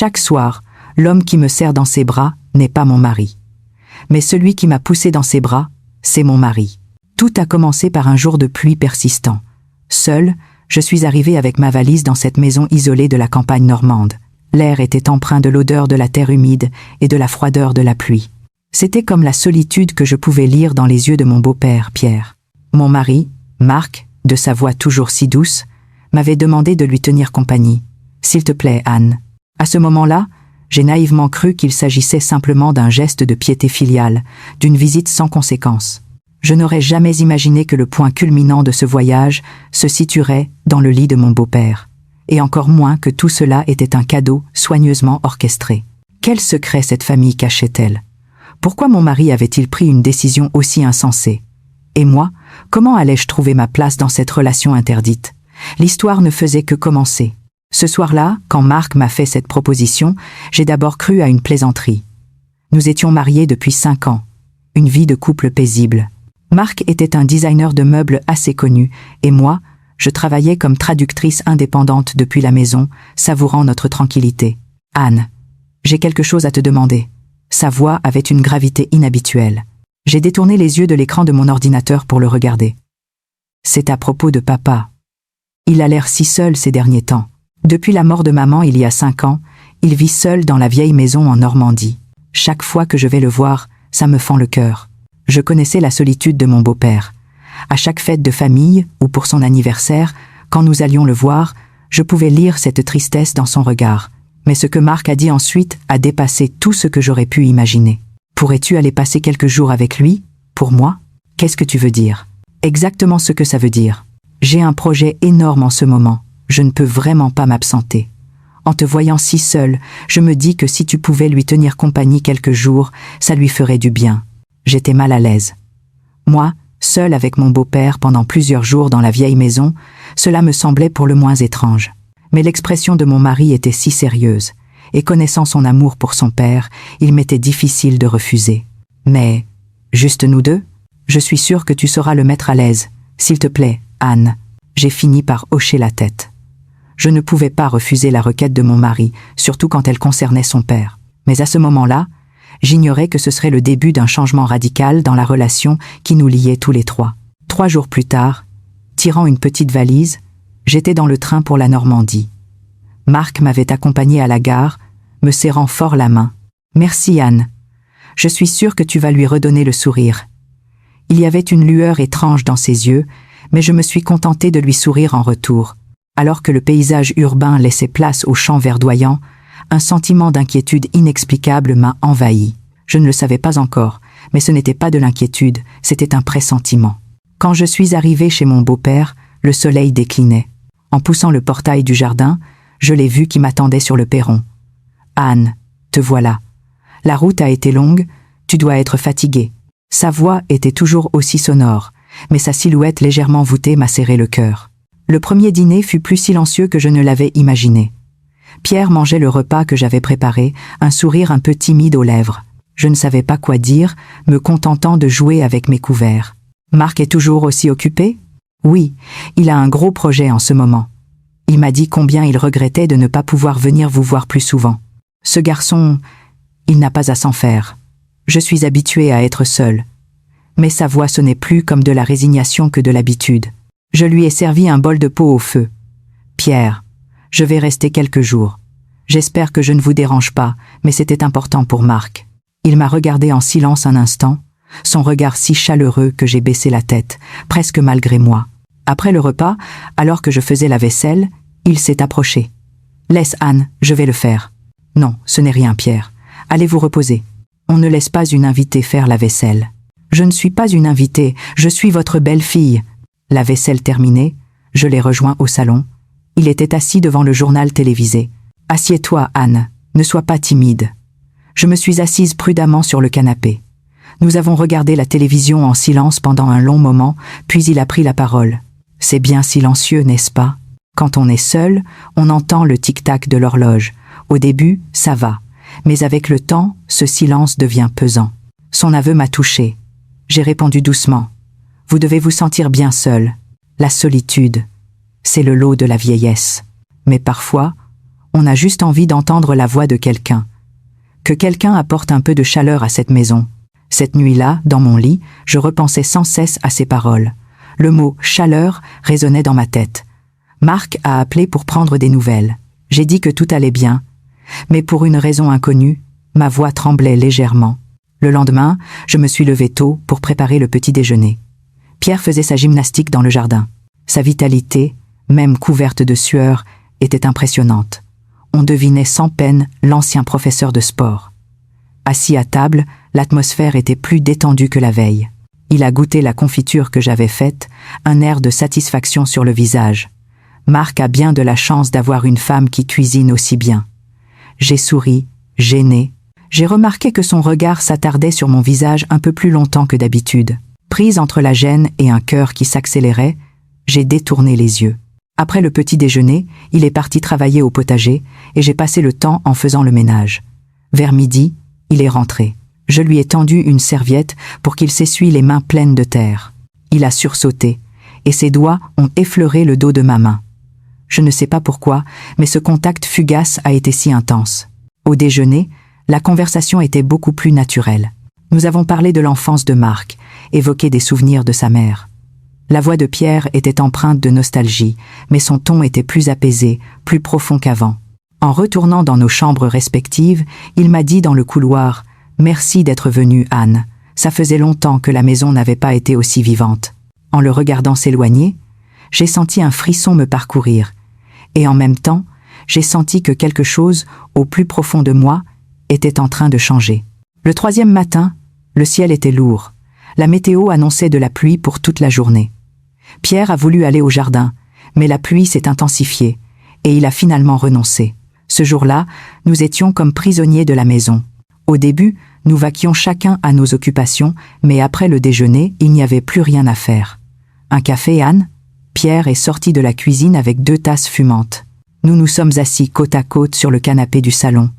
Chaque soir, l'homme qui me serre dans ses bras n'est pas mon mari. Mais celui qui m'a poussé dans ses bras, c'est mon mari. Tout a commencé par un jour de pluie persistant. Seule, je suis arrivée avec ma valise dans cette maison isolée de la campagne normande. L'air était empreint de l'odeur de la terre humide et de la froideur de la pluie. C'était comme la solitude que je pouvais lire dans les yeux de mon beau-père, Pierre. Mon mari, Marc, de sa voix toujours si douce, m'avait demandé de lui tenir compagnie. « S'il te plaît, Anne. » À ce moment-là, j'ai naïvement cru qu'il s'agissait simplement d'un geste de piété filiale, d'une visite sans conséquence. Je n'aurais jamais imaginé que le point culminant de ce voyage se situerait dans le lit de mon beau-père, et encore moins que tout cela était un cadeau soigneusement orchestré. Quel secret cette famille cachait-elle? Pourquoi mon mari avait-il pris une décision aussi insensée? Et moi, comment allais-je trouver ma place dans cette relation interdite? L'histoire ne faisait que commencer. Ce soir-là, quand Marc m'a fait cette proposition, j'ai d'abord cru à une plaisanterie. Nous étions mariés depuis 5 ans, une vie de couple paisible. Marc était un designer de meubles assez connu, et moi, je travaillais comme traductrice indépendante depuis la maison, savourant notre tranquillité. « Anne, j'ai quelque chose à te demander. » Sa voix avait une gravité inhabituelle. J'ai détourné les yeux de l'écran de mon ordinateur pour le regarder. « C'est à propos de papa. Il a l'air si seul ces derniers temps. Depuis la mort de maman il y a 5 ans, il vit seul dans la vieille maison en Normandie. Chaque fois que je vais le voir, ça me fend le cœur. Je connaissais la solitude de mon beau-père. À chaque fête de famille ou pour son anniversaire, quand nous allions le voir, je pouvais lire cette tristesse dans son regard. Mais ce que Marc a dit ensuite a dépassé tout ce que j'aurais pu imaginer. Pourrais-tu aller passer quelques jours avec lui, pour moi? Qu'est-ce que tu veux dire? Exactement ce que ça veut dire. J'ai un projet énorme en ce moment. Je ne peux vraiment pas m'absenter. En te voyant si seul, je me dis que si tu pouvais lui tenir compagnie quelques jours, ça lui ferait du bien. J'étais mal à l'aise. Moi, seule avec mon beau-père pendant plusieurs jours dans la vieille maison, cela me semblait pour le moins étrange. Mais l'expression de mon mari était si sérieuse, et connaissant son amour pour son père, il m'était difficile de refuser. Mais, juste nous deux? Je suis sûre que tu sauras le mettre à l'aise. S'il te plaît, Anne. J'ai fini par hocher la tête. Je ne pouvais pas refuser la requête de mon mari, surtout quand elle concernait son père. Mais à ce moment-là, j'ignorais que ce serait le début d'un changement radical dans la relation qui nous liait tous les trois. 3 jours plus tard, tirant une petite valise, j'étais dans le train pour la Normandie. Marc m'avait accompagné à la gare, me serrant fort la main. « Merci Anne. Je suis sûre que tu vas lui redonner le sourire. » Il y avait une lueur étrange dans ses yeux, mais je me suis contentée de lui sourire en retour. Alors que le paysage urbain laissait place aux champs verdoyants, un sentiment d'inquiétude inexplicable m'a envahi. Je ne le savais pas encore, mais ce n'était pas de l'inquiétude, c'était un pressentiment. Quand je suis arrivée chez mon beau-père, le soleil déclinait. En poussant le portail du jardin, je l'ai vu qui m'attendait sur le perron. « Anne, te voilà. La route a été longue, tu dois être fatiguée. » Sa voix était toujours aussi sonore, mais sa silhouette légèrement voûtée m'a serré le cœur. Le premier dîner fut plus silencieux que je ne l'avais imaginé. Pierre mangeait le repas que j'avais préparé, un sourire un peu timide aux lèvres. Je ne savais pas quoi dire, me contentant de jouer avec mes couverts. « Marc est toujours aussi occupé ? » ?»« Oui, il a un gros projet en ce moment. Il m'a dit combien il regrettait de ne pas pouvoir venir vous voir plus souvent. Ce garçon, il n'a pas à s'en faire. Je suis habituée à être seule. » Mais sa voix sonnait plus comme de la résignation que de l'habitude. Je lui ai servi un bol de pot au feu. « Pierre, je vais rester quelques jours. J'espère que je ne vous dérange pas, mais c'était important pour Marc. » Il m'a regardé en silence un instant, son regard si chaleureux que j'ai baissé la tête, presque malgré moi. Après le repas, alors que je faisais la vaisselle, il s'est approché. « Laisse Anne, je vais le faire. »« Non, ce n'est rien, Pierre. Allez vous reposer. On ne laisse pas une invitée faire la vaisselle. »« Je ne suis pas une invitée, je suis votre belle-fille. » La vaisselle terminée, je l'ai rejoint au salon. Il était assis devant le journal télévisé. « Assieds-toi, Anne, ne sois pas timide. » Je me suis assise prudemment sur le canapé. Nous avons regardé la télévision en silence pendant un long moment, puis il a pris la parole. « C'est bien silencieux, n'est-ce pas? Quand on est seul, on entend le tic-tac de l'horloge. Au début, ça va, mais avec le temps, ce silence devient pesant. » Son aveu m'a touchée. J'ai répondu doucement. « Vous devez vous sentir bien seul. La solitude, c'est le lot de la vieillesse. Mais parfois, On a juste envie d'entendre la voix de quelqu'un. Que quelqu'un apporte un peu de chaleur à cette maison. Cette nuit-là, dans mon lit, je repensais sans cesse à ces paroles. Le mot « chaleur » résonnait dans ma tête. Marc a appelé pour prendre des nouvelles. J'ai dit que tout allait bien, mais pour une raison inconnue, ma voix tremblait légèrement. Le lendemain, je me suis levée tôt pour préparer le petit déjeuner. Pierre faisait sa gymnastique dans le jardin. Sa vitalité, même couverte de sueur, était impressionnante. On devinait sans peine l'ancien professeur de sport. Assis à table, l'atmosphère était plus détendue que la veille. Il a goûté la confiture que j'avais faite, un air de satisfaction sur le visage. Marc a bien de la chance d'avoir une femme qui cuisine aussi bien. J'ai souri, gêné. J'ai remarqué que son regard s'attardait sur mon visage un peu plus longtemps que d'habitude. Prise entre la gêne et un cœur qui s'accélérait, j'ai détourné les yeux. Après le petit déjeuner, il est parti travailler au potager et j'ai passé le temps en faisant le ménage. Vers midi, il est rentré. Je lui ai tendu une serviette pour qu'il s'essuie les mains pleines de terre. Il a sursauté et ses doigts ont effleuré le dos de ma main. Je ne sais pas pourquoi, mais ce contact fugace a été si intense. Au déjeuner, la conversation était beaucoup plus naturelle. Nous avons parlé de l'enfance de Marc, évoqué des souvenirs de sa mère. La voix de Pierre était empreinte de nostalgie, mais son ton était plus apaisé, plus profond qu'avant. En retournant dans nos chambres respectives, il m'a dit dans le couloir « Merci d'être venue, Anne. Ça faisait longtemps que la maison n'avait pas été aussi vivante. » En le regardant s'éloigner, j'ai senti un frisson me parcourir, et en même temps, j'ai senti que quelque chose, au plus profond de moi, était en train de changer. Le troisième matin, le ciel était lourd. La météo annonçait de la pluie pour toute la journée. Pierre a voulu aller au jardin, mais la pluie s'est intensifiée, et il a finalement renoncé. Ce jour-là, nous étions comme prisonniers de la maison. Au début, nous vaquions chacun à nos occupations, mais après le déjeuner, il n'y avait plus rien à faire. Un café, Anne ? Pierre est sorti de la cuisine avec 2 tasses fumantes. Nous nous sommes assis côte à côte sur le canapé du salon,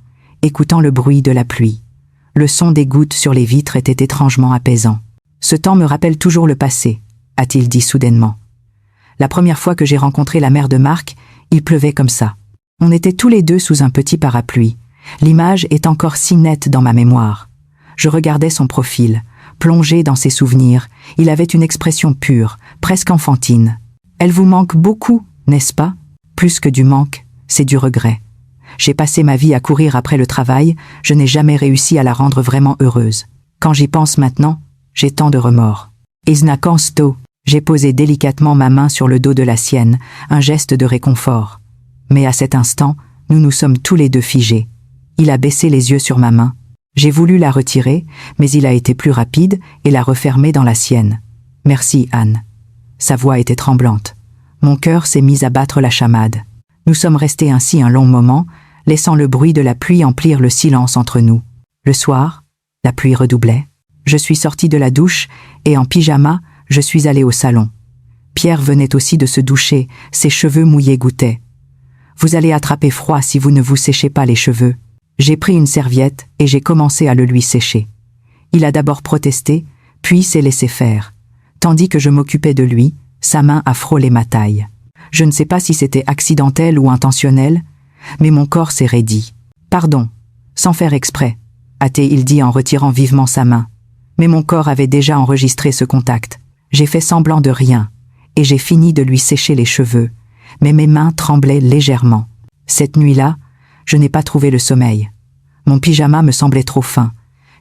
écoutant le bruit de la pluie. Le son des gouttes sur les vitres était étrangement apaisant. « Ce temps me rappelle toujours le passé », a-t-il dit soudainement. La première fois que j'ai rencontré la mère de Marc, il pleuvait comme ça. On était tous les deux sous un petit parapluie. L'image est encore si nette dans ma mémoire. Je regardais son profil, plongé dans ses souvenirs. Il avait une expression pure, presque enfantine. « Elle vous manque beaucoup, n'est-ce pas ? Plus que du manque, c'est du regret. J'ai passé ma vie à courir après le travail, je n'ai jamais réussi à la rendre vraiment heureuse. Quand j'y pense maintenant, j'ai tant de remords. » Isna Kansto, j'ai posé délicatement ma main sur le dos de la sienne, un geste de réconfort. Mais à cet instant, nous nous sommes tous les deux figés. Il a baissé les yeux sur ma main. J'ai voulu la retirer, mais il a été plus rapide et l'a refermée dans la sienne. « Merci, Anne. » Sa voix était tremblante. Mon cœur s'est mis à battre la chamade. Nous sommes restés ainsi un long moment, laissant le bruit de la pluie emplir le silence entre nous. Le soir, la pluie redoublait. Je suis sortie de la douche et en pyjama, je suis allée au salon. Pierre venait aussi de se doucher, ses cheveux mouillés gouttaient. « Vous allez attraper froid si vous ne vous séchez pas les cheveux. » J'ai pris une serviette et j'ai commencé à le lui sécher. Il a d'abord protesté, puis s'est laissé faire. Tandis que je m'occupais de lui, sa main a frôlé ma taille. Je ne sais pas si c'était accidentel ou intentionnel, mais mon corps s'est raidi. « Pardon, sans faire exprès », a-t-il dit en retirant vivement sa main. Mais mon corps avait déjà enregistré ce contact. J'ai fait semblant de rien, et j'ai fini de lui sécher les cheveux, mais mes mains tremblaient légèrement. Cette nuit-là, je n'ai pas trouvé le sommeil. Mon pyjama me semblait trop fin.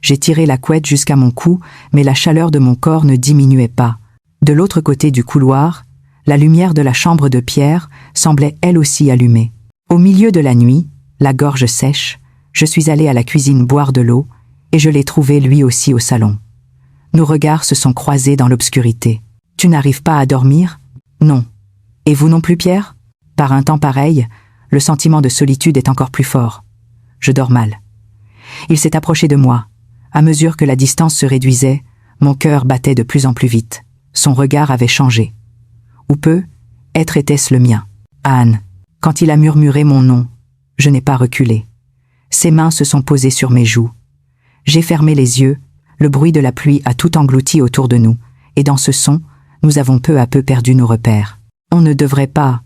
J'ai tiré la couette jusqu'à mon cou, mais la chaleur de mon corps ne diminuait pas. De l'autre côté du couloir, la lumière de la chambre de Pierre semblait elle aussi allumée. Au milieu de la nuit, la gorge sèche, je suis allée à la cuisine boire de l'eau, et je l'ai trouvé lui aussi au salon. Nos regards se sont croisés dans l'obscurité. « Tu n'arrives pas à dormir ? » ?»« Non. »« Et vous non plus, Pierre ? » ?»« Par un temps pareil, le sentiment de solitude est encore plus fort. Je dors mal. » Il s'est approché de moi. À mesure que la distance se réduisait, mon cœur battait de plus en plus vite. Son regard avait changé. Ou peu, être était-ce le mien. « Anne !» Quand il a murmuré mon nom, je n'ai pas reculé. Ses mains se sont posées sur mes joues. J'ai fermé les yeux, le bruit de la pluie a tout englouti autour de nous, et dans ce son, nous avons peu à peu perdu nos repères. On ne devrait pas.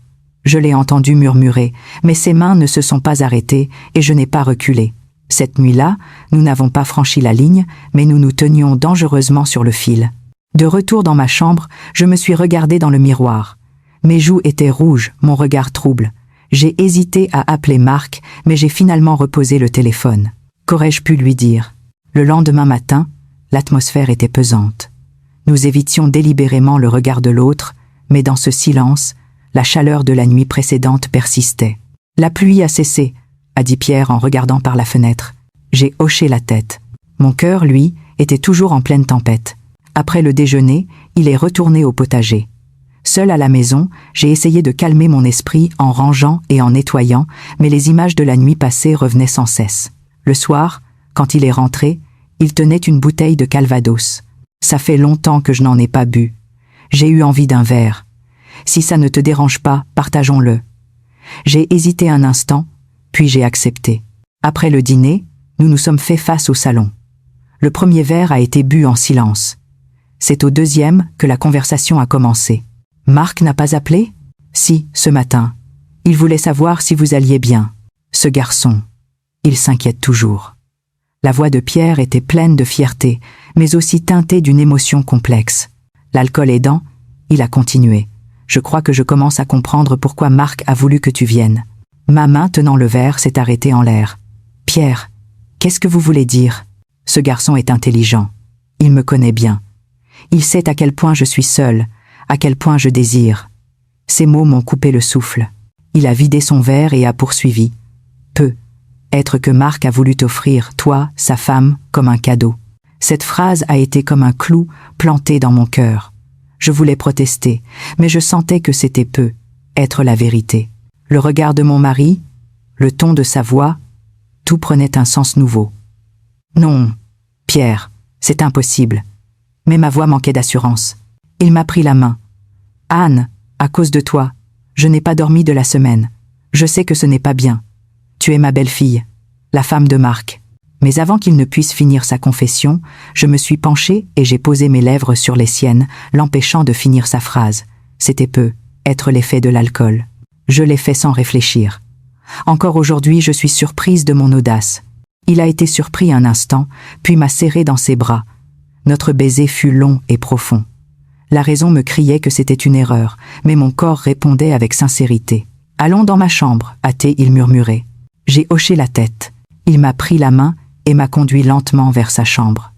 Je l'ai entendu murmurer, mais ses mains ne se sont pas arrêtées et je n'ai pas reculé. Cette nuit-là, nous n'avons pas franchi la ligne, mais nous nous tenions dangereusement sur le fil. De retour dans ma chambre, je me suis regardé dans le miroir. Mes joues étaient rouges, mon regard trouble. J'ai hésité à appeler Marc, mais j'ai finalement reposé le téléphone. Qu'aurais-je pu lui dire? Le lendemain matin, l'atmosphère était pesante. Nous évitions délibérément le regard de l'autre, mais dans ce silence, la chaleur de la nuit précédente persistait. « La pluie a cessé », a dit Pierre en regardant par la fenêtre. J'ai hoché la tête. Mon cœur, lui, était toujours en pleine tempête. Après le déjeuner, il est retourné au potager. Seul à la maison, j'ai essayé de calmer mon esprit en rangeant et en nettoyant, mais les images de la nuit passée revenaient sans cesse. Le soir, quand il est rentré, il tenait une bouteille de Calvados. Ça fait longtemps que je n'en ai pas bu. J'ai eu envie d'un verre. Si ça ne te dérange pas, partageons-le. J'ai hésité un instant, puis j'ai accepté. Après le dîner, nous nous sommes fait face au salon. Le premier verre a été bu en silence. C'est au deuxième que la conversation a commencé. Marc n'a pas appelé? Si, ce matin. Il voulait savoir si vous alliez bien. Ce garçon, il s'inquiète toujours. La voix de Pierre était pleine de fierté, mais aussi teintée d'une émotion complexe. L'alcool aidant, il a continué. Je crois que je commence à comprendre pourquoi Marc a voulu que tu viennes. Ma main tenant le verre s'est arrêtée en l'air. Pierre, qu'est-ce que vous voulez dire? Ce garçon est intelligent. Il me connaît bien. Il sait à quel point je suis seule, à quel point je désire. Ces mots m'ont coupé le souffle. Il a vidé son verre et a poursuivi. Peu. Être que Marc a voulu t'offrir, toi, sa femme, comme un cadeau. Cette phrase a été comme un clou planté dans mon cœur. Je voulais protester, mais je sentais que c'était peu, être la vérité. Le regard de mon mari, le ton de sa voix, tout prenait un sens nouveau. Non, Pierre, c'est impossible. Mais ma voix manquait d'assurance. Il m'a pris la main. Anne, à cause de toi, je n'ai pas dormi de la semaine. Je sais que ce n'est pas bien. Tu es ma belle-fille, la femme de Marc. Mais avant qu'il ne puisse finir sa confession, je me suis penchée et j'ai posé mes lèvres sur les siennes, l'empêchant de finir sa phrase. C'était peu, être l'effet de l'alcool. Je l'ai fait sans réfléchir. Encore aujourd'hui, je suis surprise de mon audace. Il a été surpris un instant, puis m'a serré dans ses bras. Notre baiser fut long et profond. La raison me criait que c'était une erreur, mais mon corps répondait avec sincérité. « Allons dans ma chambre », hâté, il murmurait. J'ai hoché la tête. Il m'a pris la main et m'a conduit lentement vers sa chambre.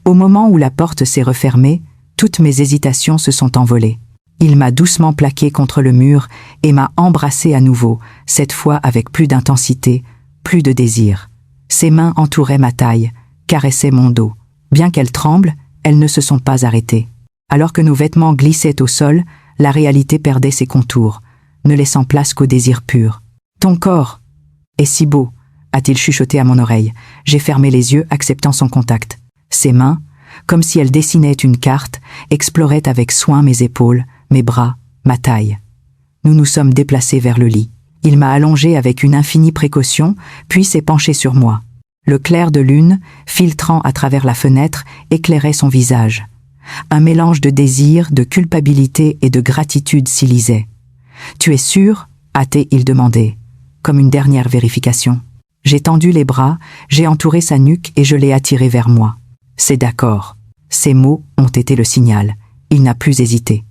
Au moment où la porte s'est refermée, toutes mes hésitations se sont envolées. Il m'a doucement plaqué contre le mur et m'a embrassé à nouveau, cette fois avec plus d'intensité, plus de désir. Ses mains entouraient ma taille, caressaient mon dos. Bien qu'elles tremblent, elles ne se sont pas arrêtées. Alors que nos vêtements glissaient au sol, la réalité perdait ses contours, ne laissant place qu'au désir pur. « Ton corps est si beau », a-t-il chuchoté à mon oreille. J'ai fermé les yeux, acceptant son contact. Ses mains, comme si elles dessinaient une carte, exploraient avec soin mes épaules, mes bras, ma taille. Nous nous sommes déplacés vers le lit. Il m'a allongé avec une infinie précaution, puis s'est penché sur moi. Le clair de lune, filtrant à travers la fenêtre, éclairait son visage. Un mélange de désir, de culpabilité et de gratitude s'y lisait. « Tu es sûr ?» a-t-il demandé, comme une dernière vérification. J'ai tendu les bras, j'ai entouré sa nuque et je l'ai attiré vers moi. « C'est d'accord. » Ces mots ont été le signal. Il n'a plus hésité.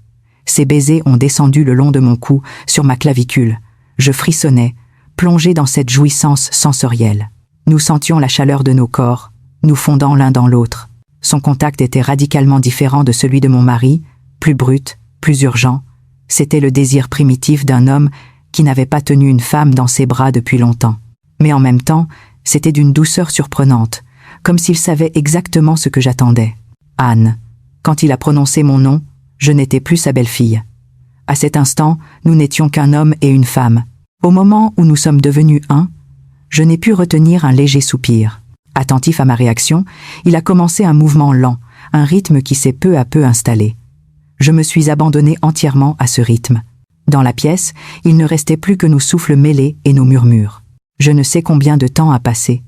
Ses baisers ont descendu le long de mon cou, sur ma clavicule. Je frissonnais, plongé dans cette jouissance sensorielle. Nous sentions la chaleur de nos corps, nous fondant l'un dans l'autre. Son contact était radicalement différent de celui de mon mari, plus brut, plus urgent. C'était le désir primitif d'un homme qui n'avait pas tenu une femme dans ses bras depuis longtemps. Mais en même temps, c'était d'une douceur surprenante, comme s'il savait exactement ce que j'attendais. Anne. Quand il a prononcé mon nom, je n'étais plus sa belle-fille. À cet instant, nous n'étions qu'un homme et une femme. Au moment où nous sommes devenus un, je n'ai pu retenir un léger soupir. Attentif à ma réaction, il a commencé un mouvement lent, un rythme qui s'est peu à peu installé. Je me suis abandonnée entièrement à ce rythme. Dans la pièce, il ne restait plus que nos souffles mêlés et nos murmures. Je ne sais combien de temps a passé.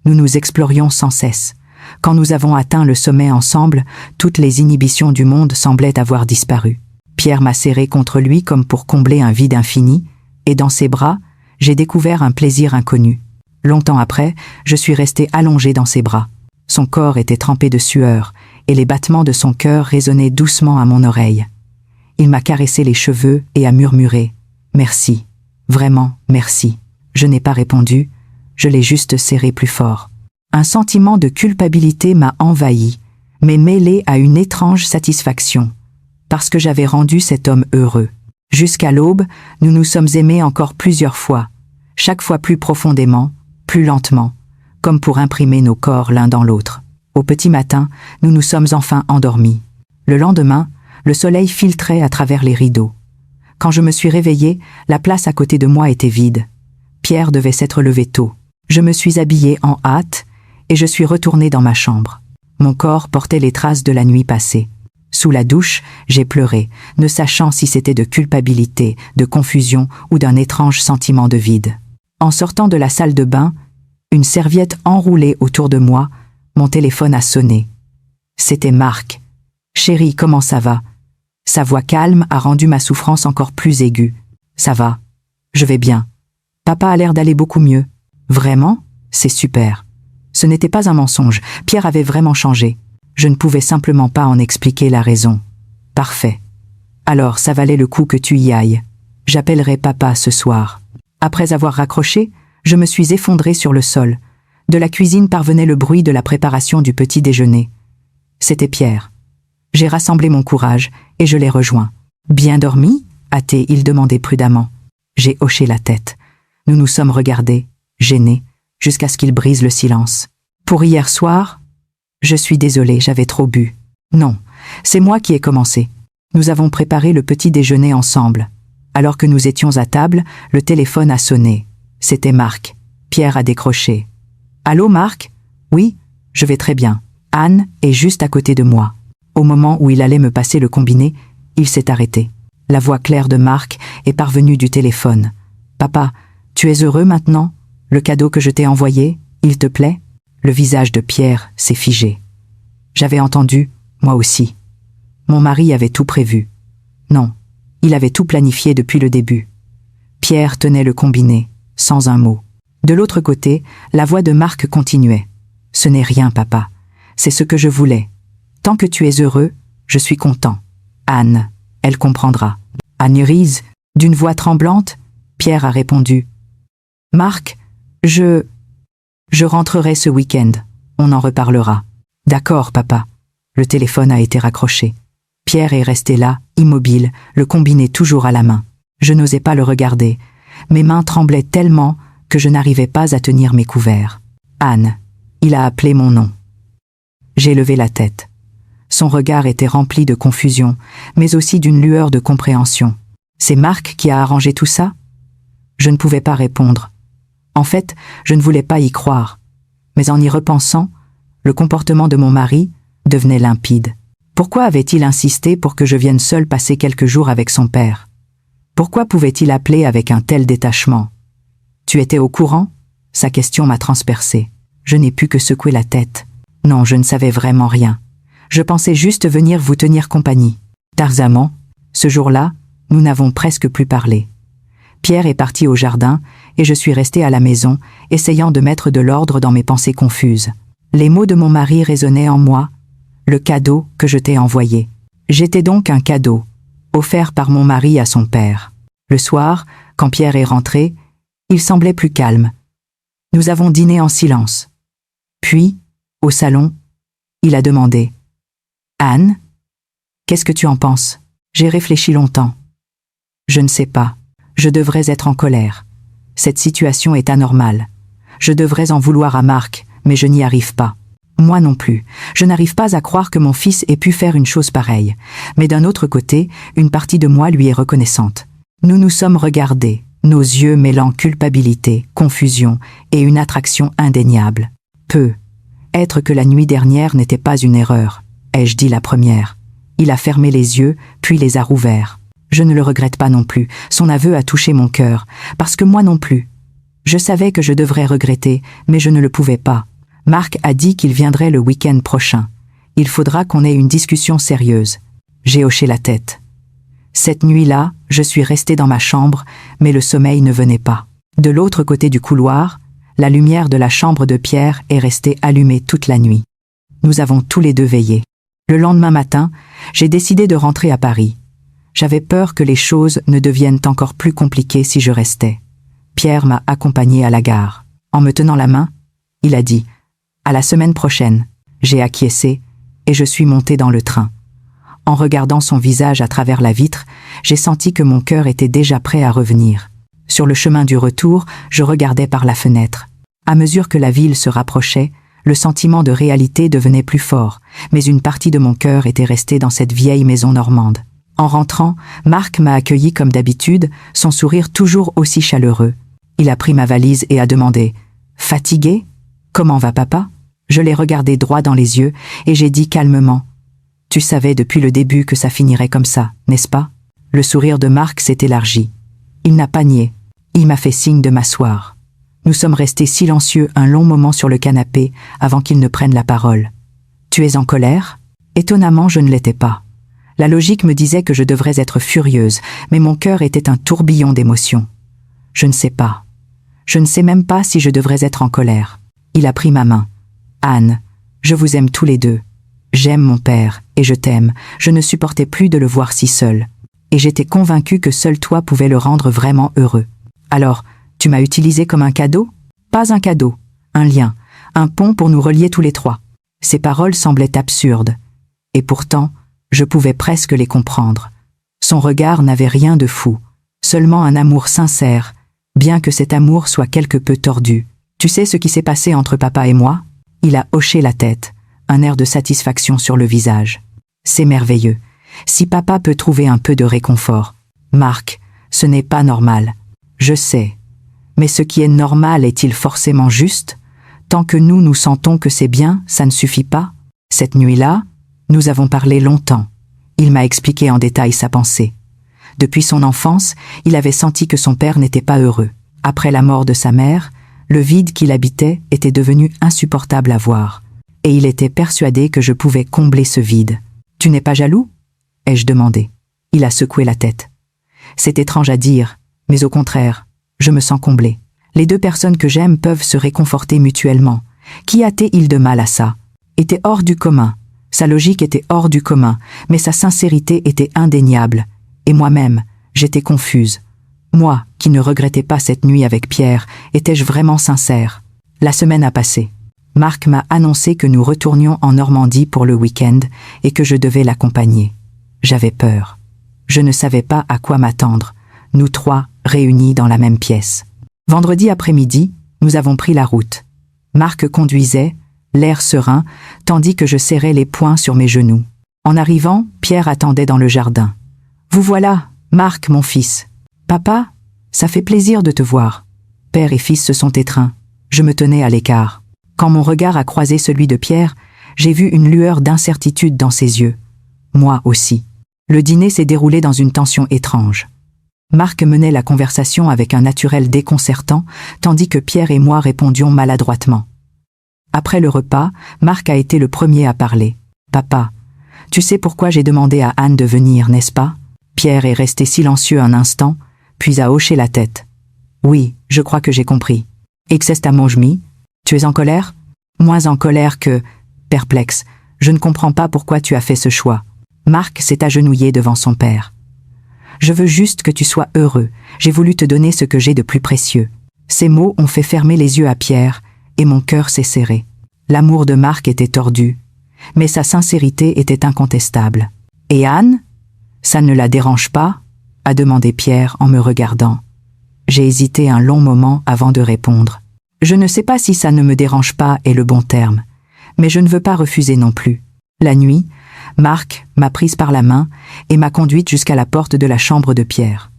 Nous nous explorions sans cesse. Quand nous avons atteint le sommet ensemble, toutes les inhibitions du monde semblaient avoir disparu. Pierre m'a serré contre lui comme pour combler un vide infini, et dans ses bras, j'ai découvert un plaisir inconnu. Longtemps après, je suis resté allongé dans ses bras. Son corps était trempé de sueur, et les battements de son cœur résonnaient doucement à mon oreille. Il m'a caressé les cheveux et a murmuré « Merci, vraiment merci ». Je n'ai pas répondu, je l'ai juste serré plus fort. Un sentiment de culpabilité m'a envahi, mais mêlé à une étrange satisfaction, parce que j'avais rendu cet homme heureux. Jusqu'à l'aube, nous nous sommes aimés encore plusieurs fois, chaque fois plus profondément, plus lentement, comme pour imprimer nos corps l'un dans l'autre. Au petit matin, nous nous sommes enfin endormis. Le lendemain, le soleil filtrait à travers les rideaux. Quand je me suis réveillé, la place à côté de moi était vide. Pierre devait s'être levé tôt. Je me suis habillé en hâte et je suis retourné dans ma chambre. Mon corps portait les traces de la nuit passée. Sous la douche, j'ai pleuré, ne sachant si c'était de culpabilité, de confusion ou d'un étrange sentiment de vide. En sortant de la salle de bain, une serviette enroulée autour de moi, mon téléphone a sonné. C'était Marc. « Chérie, comment ça va ?» Sa voix calme a rendu ma souffrance encore plus aiguë. « Ça va. Je vais bien. Papa a l'air d'aller beaucoup mieux. » « Vraiment ? C'est super. » Ce n'était pas un mensonge. Pierre avait vraiment changé. Je ne pouvais simplement pas en expliquer la raison. « Parfait. Alors, ça valait le coup que tu y ailles. J'appellerai papa ce soir. » Après avoir raccroché, je me suis effondré sur le sol. De la cuisine parvenait le bruit de la préparation du petit déjeuner. C'était Pierre. J'ai rassemblé mon courage et je l'ai rejoint. « Bien dormi ?» a-t-il demandé prudemment. J'ai hoché la tête. Nous nous sommes regardés, gênés, jusqu'à ce qu'il brise le silence. « Pour hier soir ? Je suis désolée, j'avais trop bu. » « Non, c'est moi qui ai commencé. Nous avons préparé le petit déjeuner ensemble. Alors que nous étions à table, le téléphone a sonné. C'était Marc. Pierre a décroché. « Allô, Marc ? Oui, je vais très bien. Anne est juste à côté de moi. » Au moment où il allait me passer le combiné, il s'est arrêté. La voix claire de Marc est parvenue du téléphone. « Papa, tu es heureux maintenant ? Le cadeau que je t'ai envoyé, il te plaît ?» Le visage de Pierre s'est figé. J'avais entendu, moi aussi. Mon mari avait tout prévu. Non, il avait tout planifié depuis le début. Pierre tenait le combiné, sans un mot. De l'autre côté, la voix de Marc continuait. « Ce n'est rien, papa. C'est ce que je voulais. Tant que tu es heureux, je suis content. Anne, elle comprendra. » Aneurise, d'une voix tremblante, Pierre a répondu. « Marc, je rentrerai ce week-end. On en reparlera. »« D'accord, papa. » Le téléphone a été raccroché. Pierre est resté là, immobile, le combiné toujours à la main. Je n'osais pas le regarder. Mes mains tremblaient tellement que je n'arrivais pas à tenir mes couverts. « Anne. » Il a appelé mon nom. J'ai levé la tête. Son regard était rempli de confusion, mais aussi d'une lueur de compréhension. « C'est Marc qui a arrangé tout ça ?» Je ne pouvais pas répondre. En fait, je ne voulais pas y croire. Mais en y repensant, le comportement de mon mari devenait limpide. Pourquoi avait-il insisté pour que je vienne seule passer quelques jours avec son père? Pourquoi pouvait-il appeler avec un tel détachement? « Tu étais au courant ?» Sa question m'a transpercée. Je n'ai pu que secouer la tête. Non, je ne savais vraiment rien. Je pensais juste venir vous tenir compagnie. Tarzan, ce jour-là, nous n'avons presque plus parlé. Pierre est parti au jardin et je suis restée à la maison, essayant de mettre de l'ordre dans mes pensées confuses. Les mots de mon mari résonnaient en moi. Le cadeau que je t'ai envoyé. J'étais donc un cadeau, offert par mon mari à son père. Le soir, quand Pierre est rentré, il semblait plus calme. Nous avons dîné en silence. Puis, au salon, il a demandé « Anne, qu'est-ce que tu en penses ?» J'ai réfléchi longtemps. Je ne sais pas. Je devrais être en colère. Cette situation est anormale. Je devrais en vouloir à Marc, mais je n'y arrive pas. Moi non plus. Je n'arrive pas à croire que mon fils ait pu faire une chose pareille. Mais d'un autre côté, une partie de moi lui est reconnaissante. Nous nous sommes regardés, nos yeux mêlant culpabilité, confusion et une attraction indéniable. Être que la nuit dernière n'était pas une erreur, ai-je dit la première. Il a fermé les yeux, puis les a rouverts. Je ne le regrette pas non plus. Son aveu a touché mon cœur, parce que moi non plus. Je savais que je devrais regretter, mais je ne le pouvais pas. Marc a dit qu'il viendrait le week-end prochain. Il faudra qu'on ait une discussion sérieuse. J'ai hoché la tête. Cette nuit-là, je suis restée dans ma chambre, mais le sommeil ne venait pas. De l'autre côté du couloir, la lumière de la chambre de Pierre est restée allumée toute la nuit. Nous avons tous les deux veillé. Le lendemain matin, j'ai décidé de rentrer à Paris. J'avais peur que les choses ne deviennent encore plus compliquées si je restais. Pierre m'a accompagnée à la gare. En me tenant la main, il a dit « À la semaine prochaine ». J'ai acquiescé et je suis montée dans le train. En regardant son visage à travers la vitre, j'ai senti que mon cœur était déjà prêt à revenir. Sur le chemin du retour, je regardais par la fenêtre. À mesure que la ville se rapprochait, le sentiment de réalité devenait plus fort, mais une partie de mon cœur était restée dans cette vieille maison normande. En rentrant, Marc m'a accueilli comme d'habitude, son sourire toujours aussi chaleureux. Il a pris ma valise et a demandé « Fatigué ? Comment va papa ?» Je l'ai regardé droit dans les yeux et j'ai dit calmement « Tu savais depuis le début que ça finirait comme ça, n'est-ce pas ?» Le sourire de Marc s'est élargi. Il n'a pas nié. Il m'a fait signe de m'asseoir. Nous sommes restés silencieux un long moment sur le canapé avant qu'il ne prenne la parole. « Tu es en colère ?» Étonnamment, je ne l'étais pas. La logique me disait que je devrais être furieuse, mais mon cœur était un tourbillon d'émotions. Je ne sais pas. Je ne sais même pas si je devrais être en colère. Il a pris ma main. « Anne, je vous aime tous les deux. J'aime mon père, et je t'aime. Je ne supportais plus de le voir si seul. Et j'étais convaincue que seul toi pouvais le rendre vraiment heureux. Alors, tu m'as utilisé comme un cadeau ? Pas un cadeau, un lien, un pont pour nous relier tous les trois. » Ces paroles semblaient absurdes. Et pourtant, je pouvais presque les comprendre. Son regard n'avait rien de fou, seulement un amour sincère, bien que cet amour soit quelque peu tordu. « Tu sais ce qui s'est passé entre papa et moi ?» Il a hoché la tête, un air de satisfaction sur le visage. « C'est merveilleux. Si papa peut trouver un peu de réconfort. Marc, ce n'est pas normal. Je sais. Mais ce qui est normal est-il forcément juste ? Tant que nous sentons que c'est bien, ça ne suffit pas. Cette nuit-là, nous avons parlé longtemps. Il m'a expliqué en détail sa pensée. Depuis son enfance, il avait senti que son père n'était pas heureux. Après la mort de sa mère, le vide qu'il habitait était devenu insupportable à voir. Et il était persuadé que je pouvais combler ce vide. « Tu n'es pas jaloux ?» ai-je demandé. Il a secoué la tête. C'est étrange à dire, mais au contraire, je me sens comblé. Les deux personnes que j'aime peuvent se réconforter mutuellement. Qu'y a-t-il de mal à ça ? Était hors du commun. Sa logique était hors du commun, mais sa sincérité était indéniable. Et moi-même, j'étais confuse. Moi, qui ne regrettais pas cette nuit avec Pierre, étais-je vraiment sincère ? La semaine a passé. Marc m'a annoncé que nous retournions en Normandie pour le week-end et que je devais l'accompagner. J'avais peur. Je ne savais pas à quoi m'attendre, nous trois réunis dans la même pièce. Vendredi après-midi, nous avons pris la route. Marc conduisait, l'air serein, tandis que je serrais les poings sur mes genoux. En arrivant, Pierre attendait dans le jardin. « Vous voilà, Marc, mon fils. »« Papa, ça fait plaisir de te voir. » Père et fils se sont étreints. Je me tenais à l'écart. Quand mon regard a croisé celui de Pierre, j'ai vu une lueur d'incertitude dans ses yeux. Moi aussi. Le dîner s'est déroulé dans une tension étrange. Marc menait la conversation avec un naturel déconcertant, tandis que Pierre et moi répondions maladroitement. Après le repas, Marc a été le premier à parler. « Papa, tu sais pourquoi j'ai demandé à Anne de venir, n'est-ce pas ?» Pierre est resté silencieux un instant, puis a hoché la tête. « Oui, je crois que j'ai compris. Excesta mojmi, tu es en colère ?»« Moins en colère que... » Perplexe, je ne comprends pas pourquoi tu as fait ce choix. Marc s'est agenouillé devant son père. « Je veux juste que tu sois heureux. J'ai voulu te donner ce que j'ai de plus précieux. » Ces mots ont fait fermer les yeux à Pierre, et mon cœur s'est serré. L'amour de Marc était tordu, mais sa sincérité était incontestable. « Et Anne ? Ça ne la dérange pas ?» a demandé Pierre en me regardant. J'ai hésité un long moment avant de répondre. Je ne sais pas si ça ne me dérange pas est le bon terme, mais je ne veux pas refuser non plus. La nuit, Marc m'a prise par la main et m'a conduite jusqu'à la porte de la chambre de Pierre.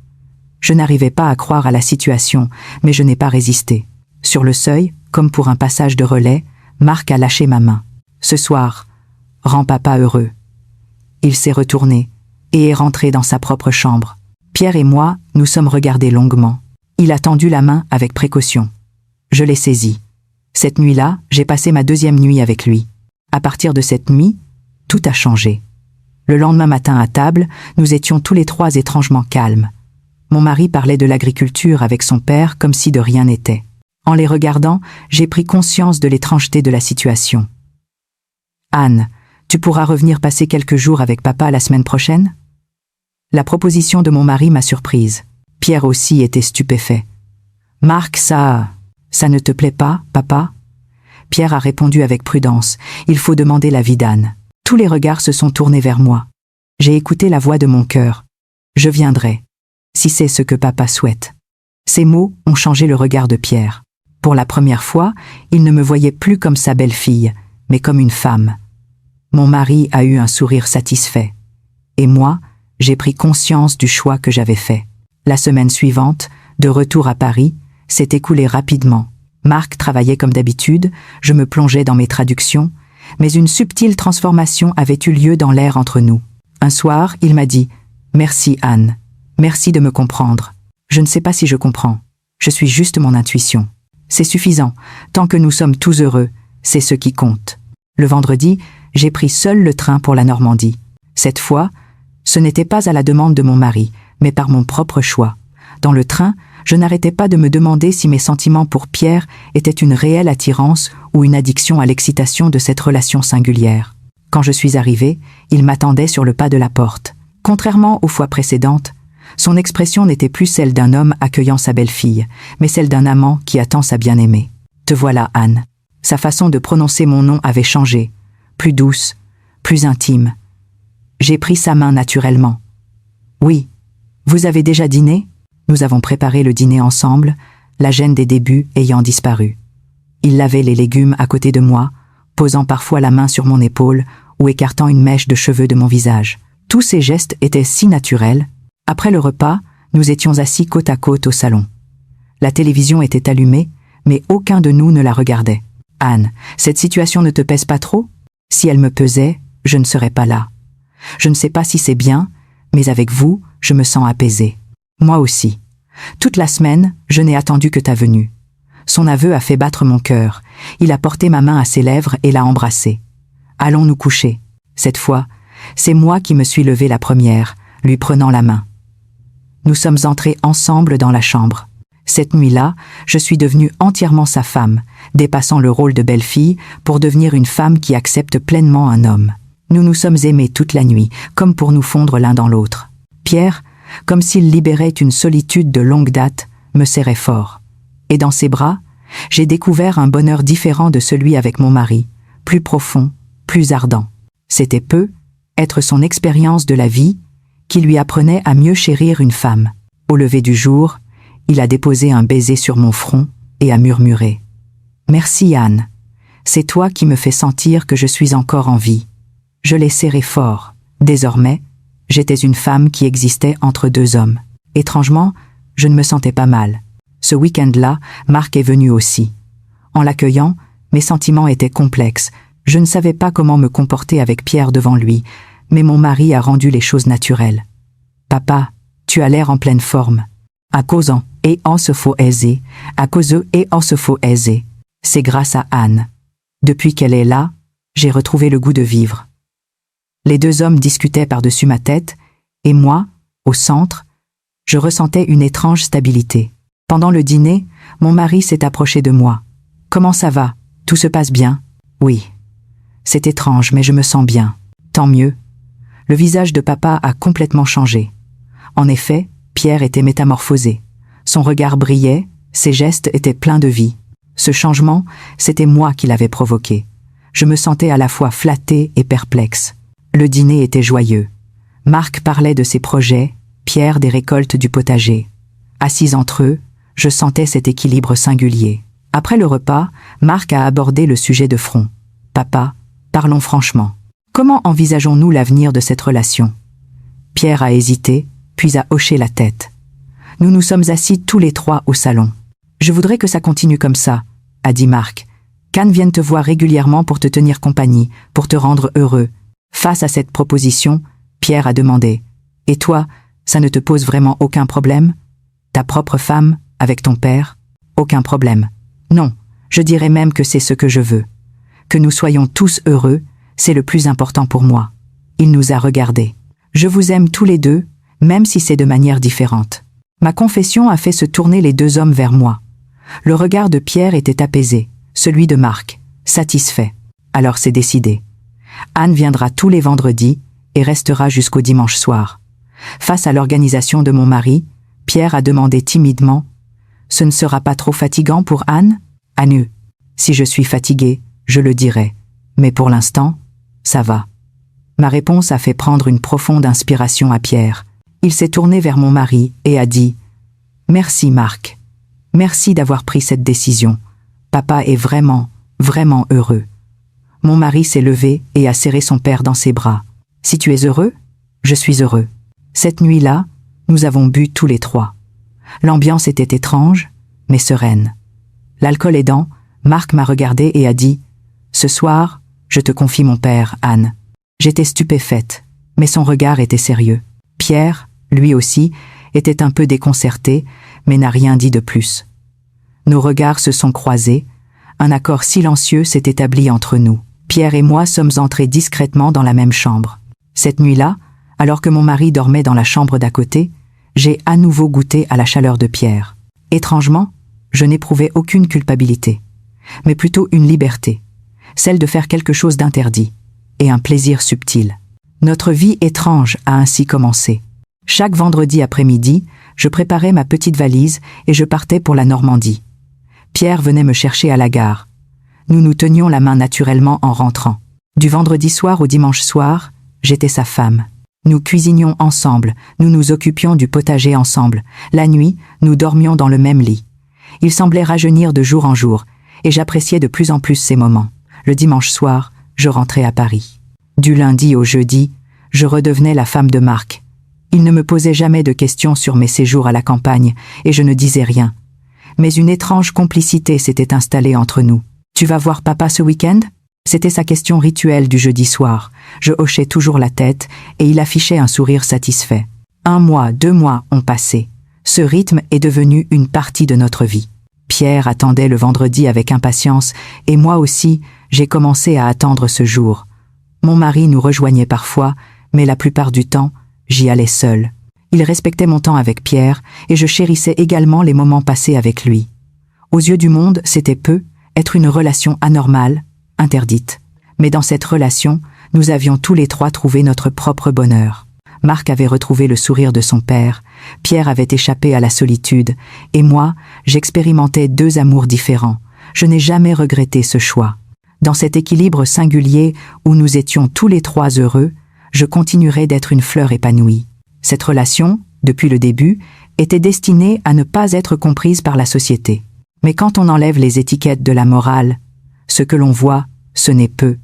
Je n'arrivais pas à croire à la situation, mais je n'ai pas résisté. Sur le seuil, comme pour un passage de relais, Marc a lâché ma main. « Ce soir, rends papa heureux. » Il s'est retourné et est rentré dans sa propre chambre. Pierre et moi nous sommes regardés longuement. Il a tendu la main avec précaution. Je l'ai saisi. Cette nuit-là, j'ai passé ma deuxième nuit avec lui. À partir de cette nuit, tout a changé. Le lendemain matin à table, nous étions tous les trois étrangement calmes. Mon mari parlait de l'agriculture avec son père comme si de rien n'était. En les regardant, j'ai pris conscience de l'étrangeté de la situation. « Anne, tu pourras revenir passer quelques jours avec papa la semaine prochaine ?» La proposition de mon mari m'a surprise. Pierre aussi était stupéfait. « Marc, ça ne te plaît pas, papa ?» Pierre a répondu avec prudence. « Il faut demander l'avis d'Anne. » Tous les regards se sont tournés vers moi. J'ai écouté la voix de mon cœur. « Je viendrai, si c'est ce que papa souhaite. » Ces mots ont changé le regard de Pierre. Pour la première fois, il ne me voyait plus comme sa belle-fille, mais comme une femme. Mon mari a eu un sourire satisfait. Et moi, j'ai pris conscience du choix que j'avais fait. La semaine suivante, de retour à Paris, s'est écoulée rapidement. Marc travaillait comme d'habitude, je me plongeais dans mes traductions, mais une subtile transformation avait eu lieu dans l'air entre nous. Un soir, il m'a dit « Merci Anne, merci de me comprendre. Je ne sais pas si je comprends, je suis juste mon intuition. C'est suffisant, tant que nous sommes tous heureux, c'est ce qui compte. » Le vendredi, j'ai pris seul le train pour la Normandie. Cette fois, ce n'était pas à la demande de mon mari, mais par mon propre choix. Dans le train, je n'arrêtais pas de me demander si mes sentiments pour Pierre étaient une réelle attirance ou une addiction à l'excitation de cette relation singulière. Quand je suis arrivée, il m'attendait sur le pas de la porte. Contrairement aux fois précédentes, son expression n'était plus celle d'un homme accueillant sa belle-fille, mais celle d'un amant qui attend sa bien-aimée. « Te voilà, Anne. » Sa façon de prononcer mon nom avait changé, plus douce, plus intime. J'ai pris sa main naturellement. « Oui. Vous avez déjà dîné ?» Nous avons préparé le dîner ensemble, la gêne des débuts ayant disparu. Il lavait les légumes à côté de moi, posant parfois la main sur mon épaule ou écartant une mèche de cheveux de mon visage. Tous ces gestes étaient si naturels. Après le repas, nous étions assis côte à côte au salon. La télévision était allumée, mais aucun de nous ne la regardait. « Anne, cette situation ne te pèse pas trop ? Si elle me pesait, je ne serais pas là. Je ne sais pas si c'est bien, mais avec vous, je me sens apaisée. Moi aussi. Toute la semaine, je n'ai attendu que ta venue. » Son aveu a fait battre mon cœur. Il a porté ma main à ses lèvres et l'a embrassée. « Allons nous coucher. » Cette fois, c'est moi qui me suis levée la première, lui prenant la main. Nous sommes entrés ensemble dans la chambre. Cette nuit-là, je suis devenue entièrement sa femme, dépassant le rôle de belle-fille pour devenir une femme qui accepte pleinement un homme. Nous nous sommes aimés toute la nuit, comme pour nous fondre l'un dans l'autre. Pierre, comme s'il libérait une solitude de longue date, me serrait fort. Et dans ses bras, j'ai découvert un bonheur différent de celui avec mon mari, plus profond, plus ardent. C'était peu, être son expérience de la vie, qui lui apprenait à mieux chérir une femme. Au lever du jour, il a déposé un baiser sur mon front et a murmuré « Merci Anne, c'est toi qui me fais sentir que je suis encore en vie. » Je l'ai serré fort. Désormais, j'étais une femme qui existait entre deux hommes. Étrangement, je ne me sentais pas mal. Ce week-end-là, Marc est venu aussi. En l'accueillant, mes sentiments étaient complexes. Je ne savais pas comment me comporter avec Pierre devant lui, mais mon mari a rendu les choses naturelles. « Papa, tu as l'air en pleine forme. » À cause et en se faut aiser, à cause et en se faut aiser. C'est grâce à Anne. Depuis qu'elle est là, j'ai retrouvé le goût de vivre. Les deux hommes discutaient par-dessus ma tête, et moi, au centre, je ressentais une étrange stabilité. Pendant le dîner, mon mari s'est approché de moi. « Comment ça va? Tout se passe bien ?»« Oui. » « C'est étrange, mais je me sens bien. »« Tant mieux. » Le visage de papa a complètement changé. En effet, Pierre était métamorphosé. Son regard brillait, ses gestes étaient pleins de vie. Ce changement, c'était moi qui l'avais provoqué. Je me sentais à la fois flattée et perplexe. Le dîner était joyeux. Marc parlait de ses projets, Pierre des récoltes du potager. Assis entre eux, je sentais cet équilibre singulier. Après le repas, Marc a abordé le sujet de front. « Papa, parlons franchement. Comment envisageons-nous l'avenir de cette relation ?» Pierre a hésité, puis a hoché la tête. Nous nous sommes assis tous les trois au salon. « Je voudrais que ça continue comme ça, » a dit Marc. « qu'Anne vienne te voir régulièrement pour te tenir compagnie, pour te rendre heureux. » Face à cette proposition, Pierre a demandé « Et toi, ça ne te pose vraiment aucun problème? Ta propre femme, avec ton père? Aucun problème. Non, je dirais même que c'est ce que je veux. Que nous soyons tous heureux, c'est le plus important pour moi. » Il nous a regardés. Je vous aime tous les deux, même si c'est de manière différente. Ma confession a fait se tourner les deux hommes vers moi. Le regard de Pierre était apaisé, celui de Marc, satisfait. Alors c'est décidé. Anne viendra tous les vendredis et restera jusqu'au dimanche soir. Face à l'organisation de mon mari, Pierre a demandé timidement « Ce ne sera pas trop fatigant pour Anne ?» Anne, si je suis fatiguée, je le dirai. Mais pour l'instant, ça va. Ma réponse a fait prendre une profonde inspiration à Pierre. Il s'est tourné vers mon mari et a dit « Merci Marc. Merci d'avoir pris cette décision. Papa est vraiment, vraiment heureux. » Mon mari s'est levé et a serré son père dans ses bras. « Si tu es heureux, je suis heureux. » Cette nuit-là, nous avons bu tous les trois. L'ambiance était étrange, mais sereine. L'alcool aidant, Marc m'a regardé et a dit « Ce soir, je te confie mon père, Anne. » J'étais stupéfaite, mais son regard était sérieux. Pierre, lui aussi, était un peu déconcerté, mais n'a rien dit de plus. Nos regards se sont croisés, un accord silencieux s'est établi entre nous. Pierre et moi sommes entrés discrètement dans la même chambre. Cette nuit-là, alors que mon mari dormait dans la chambre d'à côté, j'ai à nouveau goûté à la chaleur de Pierre. Étrangement, je n'éprouvais aucune culpabilité, mais plutôt une liberté, celle de faire quelque chose d'interdit, et un plaisir subtil. Notre vie étrange a ainsi commencé. Chaque vendredi après-midi, je préparais ma petite valise et je partais pour la Normandie. Pierre venait me chercher à la gare. Nous nous tenions la main naturellement en rentrant. Du vendredi soir au dimanche soir, j'étais sa femme. Nous cuisinions ensemble, nous nous occupions du potager ensemble. La nuit, nous dormions dans le même lit. Il semblait rajeunir de jour en jour, et j'appréciais de plus en plus ces moments. Le dimanche soir, je rentrais à Paris. Du lundi au jeudi, je redevenais la femme de Marc. Il ne me posait jamais de questions sur mes séjours à la campagne, et je ne disais rien. Mais une étrange complicité s'était installée entre nous. « Tu vas voir papa ce week-end » C'était sa question rituelle du jeudi soir. Je hochais toujours la tête, et il affichait un sourire satisfait. 1 mois, 2 mois ont passé. Ce rythme est devenu une partie de notre vie. Pierre attendait le vendredi avec impatience, et moi aussi, j'ai commencé à attendre ce jour. Mon mari nous rejoignait parfois, mais la plupart du temps, j'y allais seule. Il respectait mon temps avec Pierre, et je chérissais également les moments passés avec lui. Aux yeux du monde, c'était peu, être une relation anormale, interdite. Mais dans cette relation, nous avions tous les trois trouvé notre propre bonheur. Marc avait retrouvé le sourire de son père, Pierre avait échappé à la solitude, et moi, j'expérimentais 2 amours différents. Je n'ai jamais regretté ce choix. Dans cet équilibre singulier où nous étions tous les trois heureux, je continuerai d'être une fleur épanouie. Cette relation, depuis le début, était destinée à ne pas être comprise par la société. Mais quand on enlève les étiquettes de la morale, ce que l'on voit, ce n'est peu,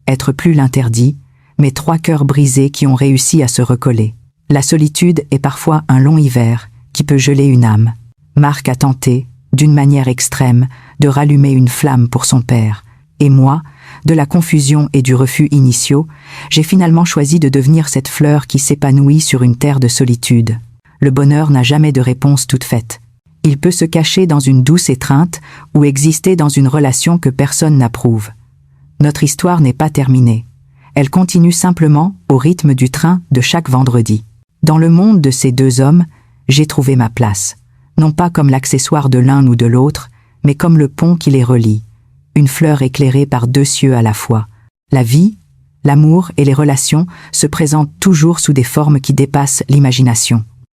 être plus l'interdit, mais 3 cœurs brisés qui ont réussi à se recoller. La solitude est parfois un long hiver qui peut geler une âme. Marc a tenté, d'une manière extrême, de rallumer une flamme pour son père. Et moi, de la confusion et du refus initiaux, j'ai finalement choisi de devenir cette fleur qui s'épanouit sur une terre de solitude. Le bonheur n'a jamais de réponse toute faite. Il peut se cacher dans une douce étreinte ou exister dans une relation que personne n'approuve. Notre histoire n'est pas terminée. Elle continue simplement au rythme du train de chaque vendredi. Dans le monde de ces 2 hommes, j'ai trouvé ma place. Non pas comme l'accessoire de l'un ou de l'autre, mais comme le pont qui les relie. Une fleur éclairée par 2 cieux à la fois. La vie, l'amour et les relations se présentent toujours sous des formes qui dépassent l'imagination.